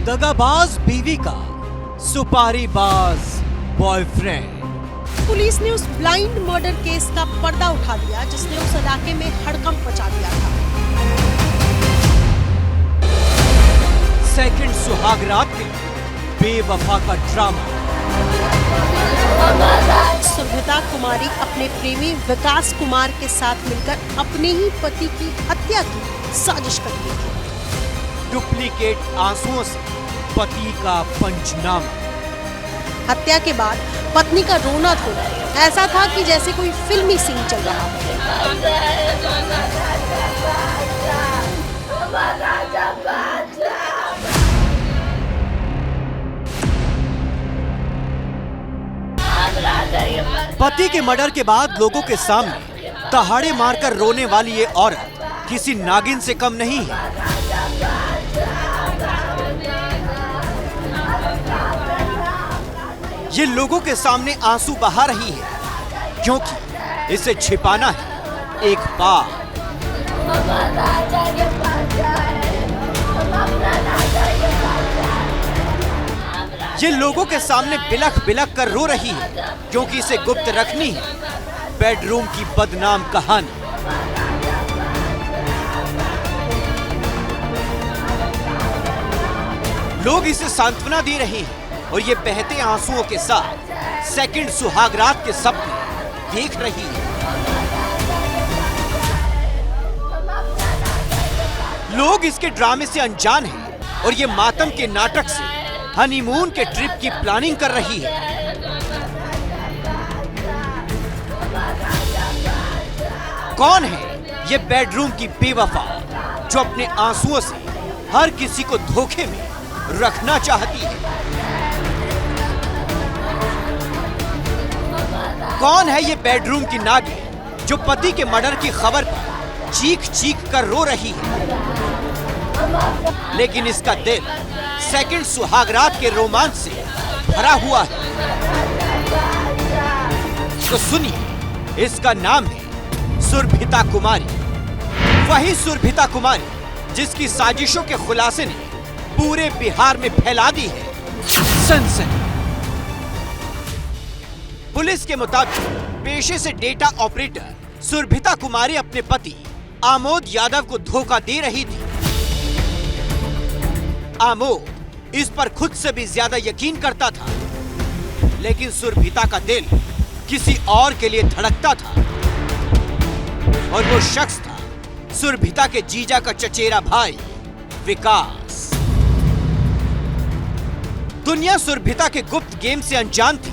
दगाबाज बीवी का सुपारीबाज बॉयफ्रेंड। पुलिस ने उस ब्लाइंड मर्डर केस का पर्दा उठा दिया जिसने उस इलाके में हड़कंप मचा दिया था। सेकंड सुहागरात में बेवफा का ड्रामा। सुरभिता कुमारी अपने प्रेमी विकास कुमार के साथ मिलकर अपने ही पति की हत्या की साजिश कर रही थी। डुप्लीकेट आंसुओं से पति का पंचनामा। हत्या के बाद पत्नी का रोना धोना ऐसा था कि जैसे कोई फिल्मी सीन चल रहा हो। पति के मर्डर के बाद लोगों के सामने दहाड़े मारकर रोने वाली ये औरत किसी नागिन से कम नहीं है। ये लोगों के सामने आंसू बहा रही है क्योंकि इसे छिपाना है एक पाप। ये लोगों के सामने बिलख बिलख कर रो रही है क्योंकि इसे गुप्त रखनी है बेडरूम की बदनाम कहानी। लोग इसे सांत्वना दे रहे हैं और ये बहते आंसुओं के साथ सेकंड सुहागरात के सपने देख रही है। लोग इसके ड्रामे से अनजान हैं और ये मातम के नाटक से हनीमून के ट्रिप की प्लानिंग कर रही है। कौन है ये बेडरूम की बेवफा जो अपने आंसुओं से हर किसी को धोखे में रखना चाहती है? कौन है ये बेडरूम की नागिन जो पति के मर्डर की खबर पर चीख चीख कर रो रही है? लेकिन इसका दिल सेकंड सुहागरात के रोमांच से भरा हुआ है। तो सुनिए, इसका नाम है सुरभिता कुमारी। वही सुरभिता कुमारी जिसकी साजिशों के खुलासे ने पूरे बिहार में फैला दी है सनसनी। पुलिस के मुताबिक पेशे से डेटा ऑपरेटर सुरभिता कुमारी अपने पति आमोद यादव को धोखा दे रही थी। आमोद इस पर खुद से भी ज्यादा यकीन करता था, लेकिन सुरभिता का दिल किसी और के लिए धड़कता था और वो शख्स था सुरभिता के जीजा का चचेरा भाई विकास। दुनिया सुरभिता के गुप्त गेम से अनजान थी।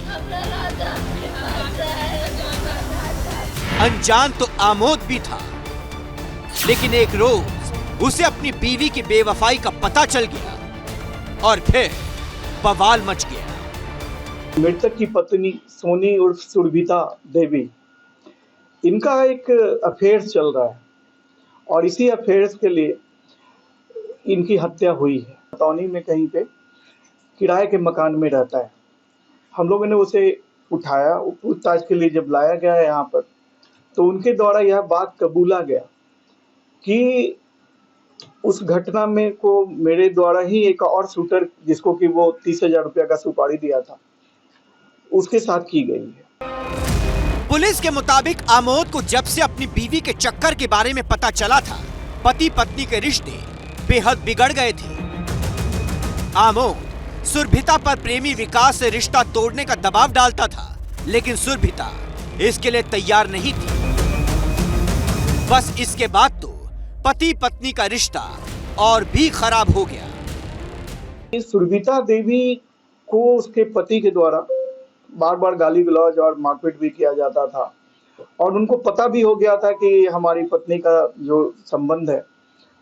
अनजान तो आमोद भी था, लेकिन एक रोज उसे अपनी बीवी की बेवफाई का पता चल गया और फिर बवाल मच गया। मृतक की पत्नी सोनी उर्फ सुरभिता देवी, इनका एक अफेयर चल रहा है और इसी अफेयर के लिए इनकी हत्या हुई है। बतौनी में कहीं पे किराए के मकान में रहता है। हम लोगों ने उसे उठाया, पूछताछ के लिए जब लाया गया है यहाँ पर, तो उनके द्वारा यह बात कबूला गया कि उस घटना में को मेरे द्वारा ही एक और शूटर जिसको कि वो 30,000 रुपया का सुपारी दिया था, उसके साथ की गई है। पुलिस के मुताबिक आमोद को जब से अपनी बीवी के चक्कर के बारे में पता चला था, पति पत्नी के रिश्ते बेहद बिगड़ गए थे। आमोद सुरभिता पर प्रेमी विकास से रिश्ता तोड़ने का दबाव डालता था, लेकिन सुरभिता इसके लिए तैयार नहीं थी। बस इसके बाद तो पति पत्नी का रिश्ता और भी खराब हो गया। सुरभिता देवी को उसके पति के द्वारा बार बार गाली गलौज और मारपीट भी किया जाता था और उनको पता भी हो गया था कि हमारी पत्नी का जो संबंध है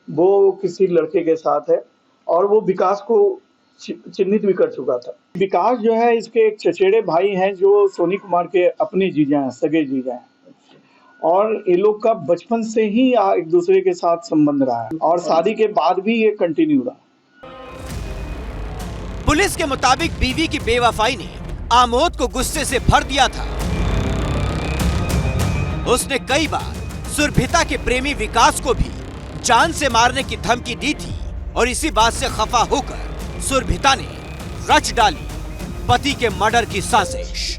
वो किसी लड़के के साथ है और वो विकास को चिन्हित भी कर चुका था। विकास जो है इसके एक चचेरे भाई हैं जो सोनी कुमार के अपने जीजा हैं, सगे जीजा हैं, और ये लोग का बचपन से ही एक दूसरे के साथ संबंध रहा है और शादी के बाद भी ये कंटिन्यू रहा। पुलिस के मुताबिक बीवी की बेवफाई ने आमोद को गुस्से से भर दिया था। उसने कई बार सुरभिता के प्रेमी विकास को भी जान से मारने की धमकी दी थी और इसी बात से खफा होकर सुरभिता ने रच डाली पति के मर्डर की साजिश।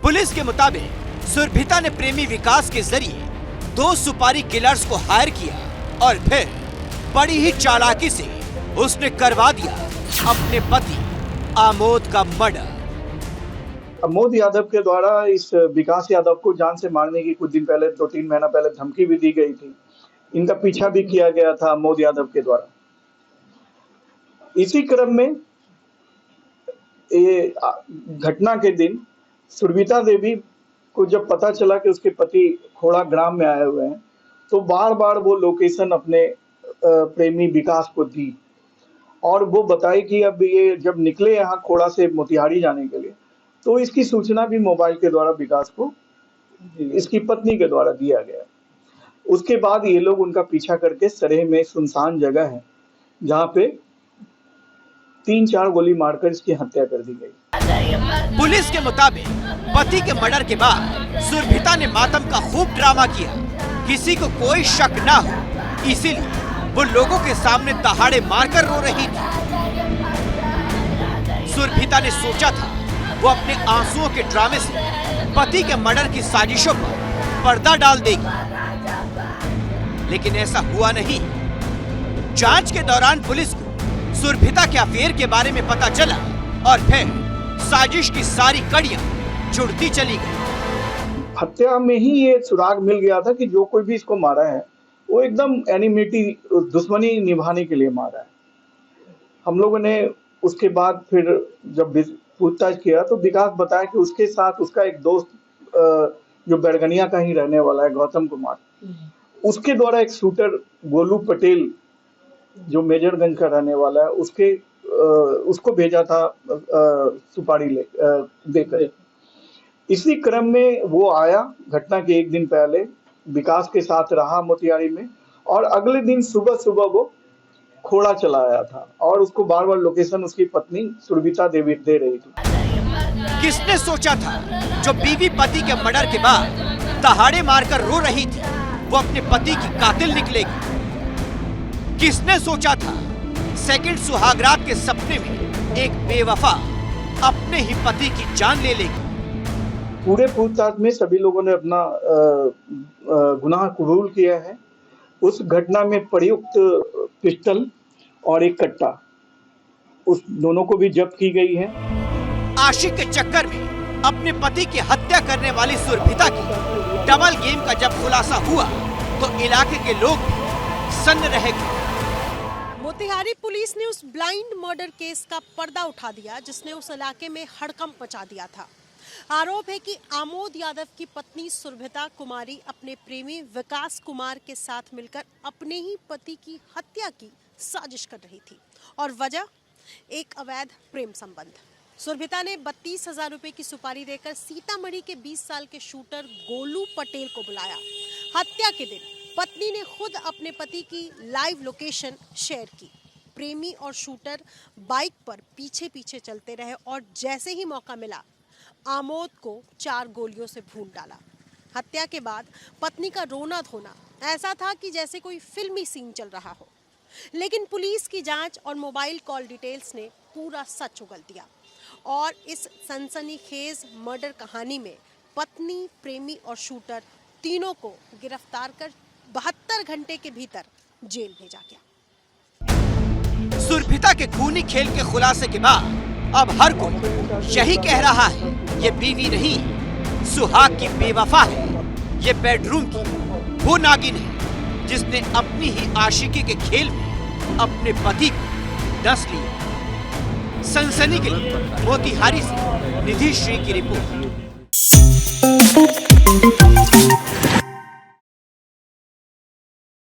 पुलिस के मुताबिक सुरभिता ने प्रेमी विकास के जरिए 2 सुपारी किलर्स को हायर किया और फिर बड़ी ही चालाकी से उसने करवा दिया अपने पति आमोद का मर्डर। आमोद यादव के द्वारा इस विकास यादव को जान से मारने की कुछ दिन पहले, 2-3 महीना पहले धमकी भी दी गई थी। इनका पीछा भी किया गया था आमोद यादव के द्वारा। इसी क्रम में ये घटना के दिन सुरभिता देवी को जब पता चला कि उसके पति खोड़ा ग्राम में आए हुए हैं, तो बार बार वो लोकेशन अपने प्रेमी विकास को दी और वो बताई कि अब ये जब निकले यहाँ खोड़ा से मोतिहारी जाने के लिए, तो इसकी सूचना भी मोबाइल के द्वारा विकास को इसकी पत्नी के द्वारा दिया गया। उसके बाद ये लोग उनका पीछा करके सरेह में सुनसान जगह है जहाँ पे 3-4 गोली मारकर इसकी हत्या कर दी गई। पुलिस के मुताबिक पति के मर्डर के बाद सुरभिता ने मातम का खूब ड्रामा किया, किसी को कोई शक ना हो, इसीलिए वो लोगों के सामने दहाड़े मारकर रो रही थी। सुरभिता ने सोचा था वो अपने आंसुओं के ड्रामे से पति के मर्डर की साजिशों पर पर्दा डाल देगी, लेकिन ऐसा हुआ नहीं। जांच के दौरान पुलिस को सुरभिता के अफेयर के बारे में पता चला और फिर साजिश की सारी कड़ियां जुड़ती चली गई। हत्या में ही ये सुराग मिल गया था कि जो कोई भी इसको मारा है वो एकदम एनिमिटी, दुश्मनी निभाने के लिए मारा है। हम लोगों ने उसके बाद फिर जब पूछताछ किया तो विकास बताया कि उसके साथ उसका एक दोस्त जो बैरगनिया का ही रहने वाला है, गौतम कुमार, उसके द्वारा एक शूटर गोलू पटेल जो मेजरगंज का रहने वाला है, उसको भेजा था सुपारी देकर। इसी क्रम में वो आया, घटना के एक दिन पहले विकास के साथ रहा मोतिहारी में, और अगले दिन सुबह सुबह वो खोड़ा चला आया था और उसको बार बार लोकेशन उसकी पत्नी सुरभिता देवी दे रही थी। किसने सोचा था जो बीवी पति के मर्डर के बाद दहाड़े मारकर रो रही थी वो अपने पति की कातिल निकलेगी? किसने सोचा था सेकंड सुहागरात के सपने में एक बेवफा अपने ही पति की जान ले लेगी? पूरे पूछताछ में सभी लोगों ने अपना गुनाह कबूल किया है। उस घटना में प्रयुक्त पिस्टल और एक कट्टा, उस दोनों को भी जब्त की गई है। आशिक के चक्कर में अपने पति की हत्या करने वाली सुरभिता की डबल गेम का जब खुलासा हुआ तो इलाके के लोग सन्न रह गए। मोतिहारी पुलिस ने उस ब्लाइंड मर्डर केस का पर्दा उठा दिया जिसने उस इलाके में हड़कंप मचा दिया था। आरोप है कि आमोद यादव की पत्नी सुरभिता कुमारी अपने प्रेमी विकास कुमार के साथ मिलकर अपने ही पति की हत्या की साजिश कर रही थी और वजह एक अवैध प्रेम संबंध। सुरभिता ने 32,000 रुपए की सुपारी देकर सीतामढ़ी के 20 साल के शूटर गोलू पटेल को बुलाया। हत्या के दिन पत्नी ने खुद अपने पति की लाइव लोकेशन शेयर की। प्रेमी और शूटर बाइक पर पीछे पीछे चलते रहे और जैसे ही मौका मिला आमोद को 4 गोलियों से भून डाला। हत्या के बाद पत्नी का रोना धोना ऐसा था कि जैसे कोई फिल्मी सीन चल रहा हो, लेकिन पुलिस की जांच और मोबाइल कॉल डिटेल्स ने पूरा सच उगल दिया और इस सनसनीखेज मर्डर कहानी में पत्नी, प्रेमी और शूटर तीनों को गिरफ्तार कर 72 घंटे के भीतर जेल भेजा गया। सुरभिता के खूनी खेल के खुलासे के बाद अब हर कोई यही कह रहा है ये बीवी नहीं, सुहाग की बेवफा है। ये बेडरूम की वो नागिन है जिसने अपनी ही आशिकी के खेल में अपने पति को डस लिया। सनसनी के लिए मोतिहारी से निधि श्री की रिपोर्ट।